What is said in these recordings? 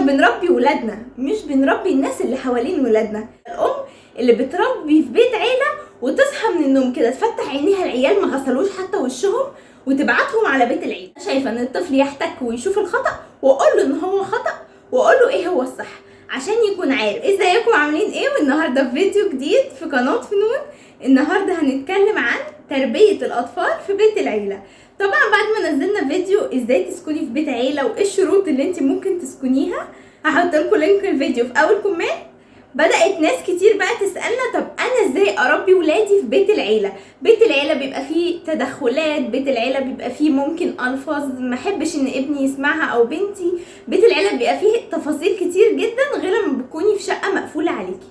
بنربي ولادنا، مش بنربي الناس اللي حوالين ولادنا. الام اللي بتربي في بيت عيله وتصحى من النوم كده تفتح عينيها العيال ما غسلوش حتى وشهم وتبعتهم على بيت العيله. شايفه ان الطفل يحتك ويشوف الخطا واقول له ان هو خطا واقول له ايه هو الصح عشان يكون عارف. ازيكم عاملين ايه؟ والنهارده في فيديو جديد في قناه فنون. النهارده هنتكلم عن تربيه الاطفال في بيت العيله. طبعا بعد ما نزلنا فيديو ازاي تسكني في بيت عيله وايه الشروط اللي انت ممكن تسكنيها، هحط لكم لينك الفيديو في اول كومنت. بدات ناس كتير بقى تسالنا طب انا ازاي اربي ولادي في بيت العيله؟ بيت العيله بيبقى فيه تدخلات، بيت العيله بيبقى فيه ممكن الفاظ ما احبش ان ابني يسمعها او بنتي، بيت العيله بيبقى فيه تفاصيل كتير جدا غير لما بتكوني في شقه مقفوله عليكي.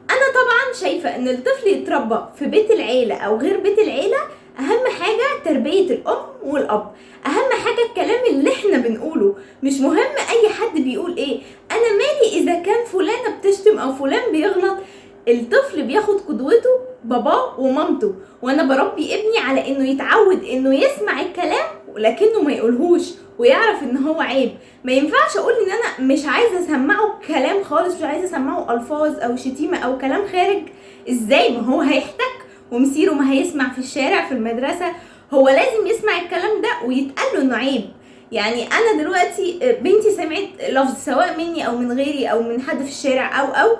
انا طبعا شايفه ان الطفل يتربى في بيت العيله او غير بيت العيله، اهم حاجه تربيه الام والاب، اهم حاجه الكلام اللي احنا بنقوله. مش مهم اي حد بيقول ايه، انا مالي اذا كان فلانه بتشتم او فلان بيغلط. الطفل بياخد قدوته باباه ومامته، وانا بربي ابني على انه يتعود انه يسمع الكلام ولكنه ما يقولهوش ويعرف ان هو عيب. ما ينفعش اقول ان انا مش عايزه اسمعه كلام خالص، مش عايزه اسمعه الفاظ او شتيمه او كلام خارج. ازاي؟ ما هو هيحتك ومسيره ما هيسمع في الشارع في المدرسه، هو لازم يسمع الكلام ده ويتقال له انه عيب. يعني انا دلوقتي بنتي سمعت لفظ سواء مني او من غيري او من حد في الشارع او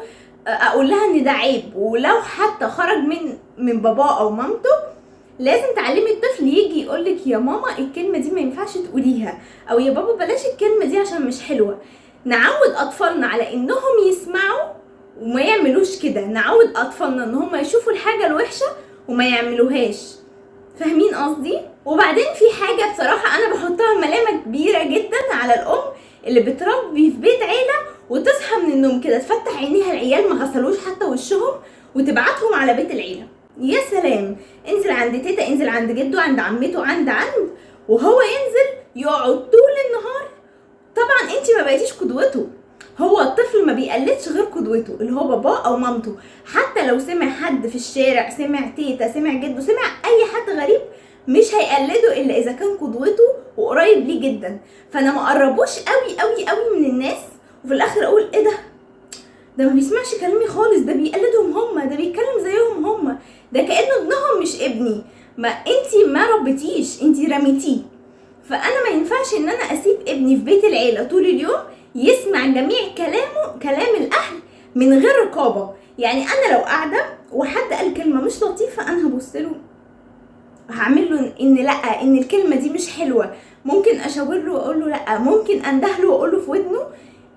اقول لها ان ده عيب، ولو حتى خرج من باباه او مامته لازم تعلمي الطفل يجي يقولك يا ماما الكلمه دي ما ينفعش تقوليها، او يا بابا بلاش الكلمه دي عشان مش حلوه. نعود اطفالنا على انهم يسمعوا وما يعملوش كده، نعود اطفالنا ان هم يشوفوا الحاجه الوحشه وما يعملوهاش. فاهمين قصدي؟ وبعدين في حاجه بصراحه انا بحطها ملامه كبيره جدا على الام اللي بتربي في بيت عيله وتصحى من النوم كده تفتح عينيها العيال ما غسلوش حتى وشهم وتبعتهم على بيت العيله. يا سلام، انزل عند تيتا، انزل عند جده، عند عمته، عند وهو ينزل يقعد طول النهار. طبعا انت ما بقيتيش قدوته، هو الطفل ما بيقلدش غير قدوته اللي هو باباه او مامته. حتى لو سمع حد في الشارع، سمع تيتا، سمع جده، سمع اي حد غريب، مش هيقلده الا اذا كان قدوته وقريب ليه جدا. فانا ما اقربوش قوي قوي قوي من الناس وفي الاخر اقول ايه ده ما بيسمعش كلامي خالص، ده بيقلدهم هما، ده بيتكلم زيهم هما، ده كأنه ابنهم مش ابني. ما انتي ما ربيتيش، انتي رميتيه. فانا ما ينفعش ان انا اسيب ابني في بيت العيله طول اليوم يسمع جميع كلام الاهل من غير رقابه. يعني انا لو قاعده وحد قال كلمه مش لطيفه انا هبص له، هعمل له ان لا، ان الكلمه دي مش حلوه، ممكن اشاور له واقول له لا، ممكن انده له واقول له في ودنه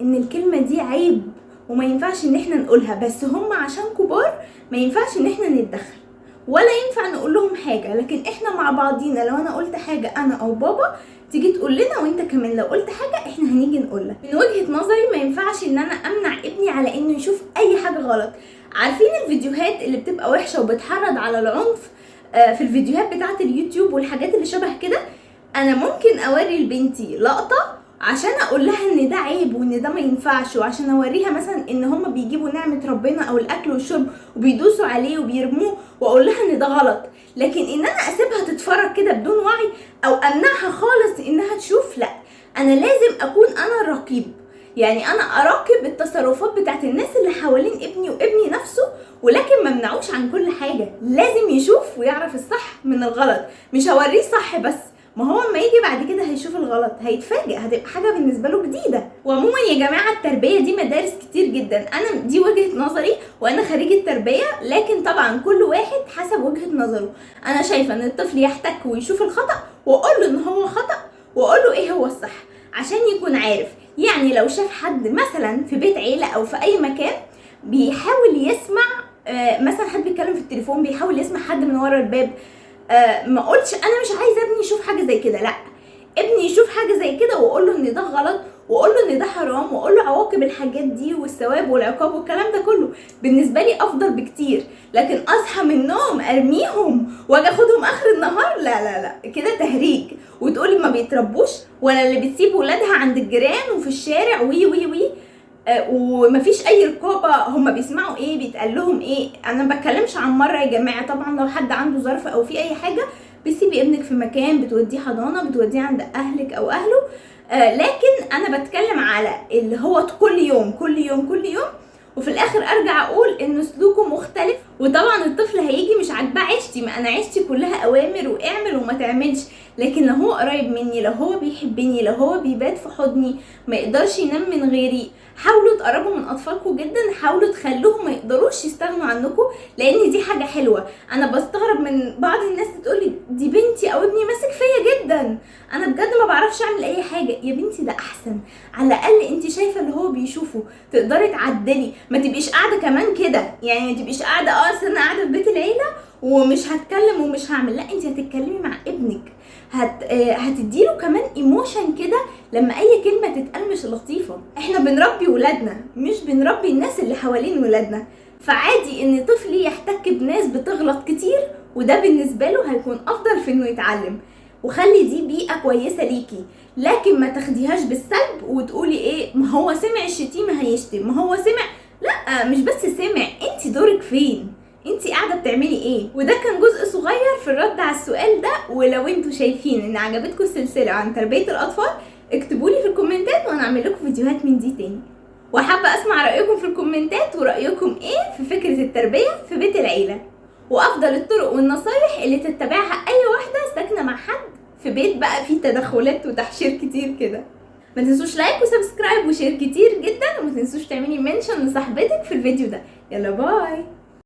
ان الكلمه دي عيب وما ينفعش ان احنا نقولها، بس هم عشان كبار ما ينفعش ان احنا نتدخل ولا ينفع نقول لهم حاجه. لكن احنا مع بعضينا لو انا قلت حاجه انا او بابا تيجي تقول لنا، وانت كمان لو قلت حاجه احنا هنيجي نقول لك. من وجهه نظري ما ينفعش ان انا امنع ابني على انه يشوف اي حاجه غلط. عارفين الفيديوهات اللي بتبقى وحشه وبتحرض على العنف في الفيديوهات بتاعه اليوتيوب والحاجات اللي شبه كده؟ انا ممكن اوري لبنتي لقطه عشان اقول لها ان ده عيب وان ده ما ينفعش، وعشان اوريها مثلا ان هما بيجيبوا نعمه ربنا او الاكل والشرب وبيدوسوا عليه وبيرموه، واقول لها ان ده غلط. لكن ان انا اسيبها تتفرج كده بدون وعي او امنعها خالص انها تشوف، لا، انا لازم اكون انا الرقيب. يعني انا اراقب التصرفات بتاعت الناس اللي حوالين ابني وابني نفسه، ولكن ما منعوش عن كل حاجه، لازم يشوف ويعرف الصح من الغلط. مش هوريه صح بس، ما هو اما يجي بعد كده هيشوف الغلط هيتفاجئ، هتبقى حاجه بالنسبه له جديده. وعموما يا جماعه التربيه دي مدارس كتير جدا، انا دي وجهه نظري وانا خريجه تربيه، لكن طبعا كل واحد حسب وجهه نظره. انا شايفه ان الطفل يحتك ويشوف الخطا واقول له ان هو خطا واقول له ايه هو الصح عشان يكون عارف. يعني لو شاف حد مثلا في بيت عيله او في اي مكان بيحاول يسمع مثلا حد بيتكلم في التليفون، بيحاول يسمع حد من ورا الباب، ما قلتش انا مش عايزه ابني يشوف حاجه زي كده، لا، ابني يشوف حاجه زي كده واقول له ان ده غلط واقول له ان ده حرام واقول له عواقب الحاجات دي والثواب والعقاب والكلام ده كله، بالنسبه لي افضل بكتير. لكن اصحى من النوم ارميهم واجي اخدهم اخر النهار، لا لا لا، كده تهريج. وتقولي ما بيتربوش، ولا اللي بتسيب ولادها عند الجيران وفي الشارع وي وي وي ومفيش اي رقابه، هم بيسمعوا ايه، بيتقال لهم ايه. انا ما بتكلمش عن مره يا جماعه، طبعا لو حد عنده ظرف او في اي حاجه بتسيبي ابنك في مكان، بتوديه حضانه، بتوديه عند اهلك او اهله، لكن انا بتكلم على اللي هو كل يوم كل يوم كل يوم، وفي الاخر ارجع اقول انه سلوكه مختلف. وطبعا الطفل هيجي مش عاجباه عيشتي، ما انا عيشتي كلها اوامر واعمل وما تعملش. لكن لو هو قريب مني، لو هو بيحبني، لو هو بيبات في حضني، ما يقدرش ينام من غيري، حاولوا تقربوا من اطفالكم جدا، حاولوا تخلوهم ما يقدروش يستغنوا عنكم، لان دي حاجه حلوه. انا بستغرب من بعض الناس تقولي دي بنتي او ابني ماسك فيا جدا، انا بجد ما بعرفش اعمل اي حاجه. يا بنتي ده احسن، على الاقل انت شايفه اللي هو بيشوفه، تقدري تعدلي. ما تبقيش قاعده كمان كده، يعني ما تبقيش قاعده اصل انا قاعده في بيت العيله ومش هتكلم ومش هعمل. لا، انت هتتكلمي مع ابنك، هتديله كمان ايموشن كده لما اي كلمه تتقال مش لطيفه. احنا بنربي ولادنا مش بنربي الناس اللي حوالين ولادنا. فعادي ان طفلي يحتك بناس بتغلط كتير، وده بالنسبه له هيكون افضل في انه يتعلم. وخلي دي بيئه كويسه ليكي، لكن ما تاخديهاش بالسلب وتقولي ايه ما هو سمع الشتيمه هيشتم، ما هو سمع. لا، مش بس سمع، انت دورك فين؟ انت قاعده بتعملي ايه؟ وده كان جزء صغير في الرد على السؤال ده. ولو انتوا شايفين ان عجبتكم السلسله عن تربيه الاطفال، اكتبولي في الكومنتات وانا اعمل لكم فيديوهات من دي تاني. وحابه اسمع رايكم في الكومنتات، ورايكم ايه في فكره التربيه في بيت العيله، وافضل الطرق والنصايح اللي تتبعها اي واحده ساكنه مع حد في بيت بقى فيه تدخلات وتحشير كتير كده. ما تنسوش لايك وسبسكرايب وشير كتير جدا، وما تنسوش تعملي منشن لصاحبتك في الفيديو ده. يلا باي.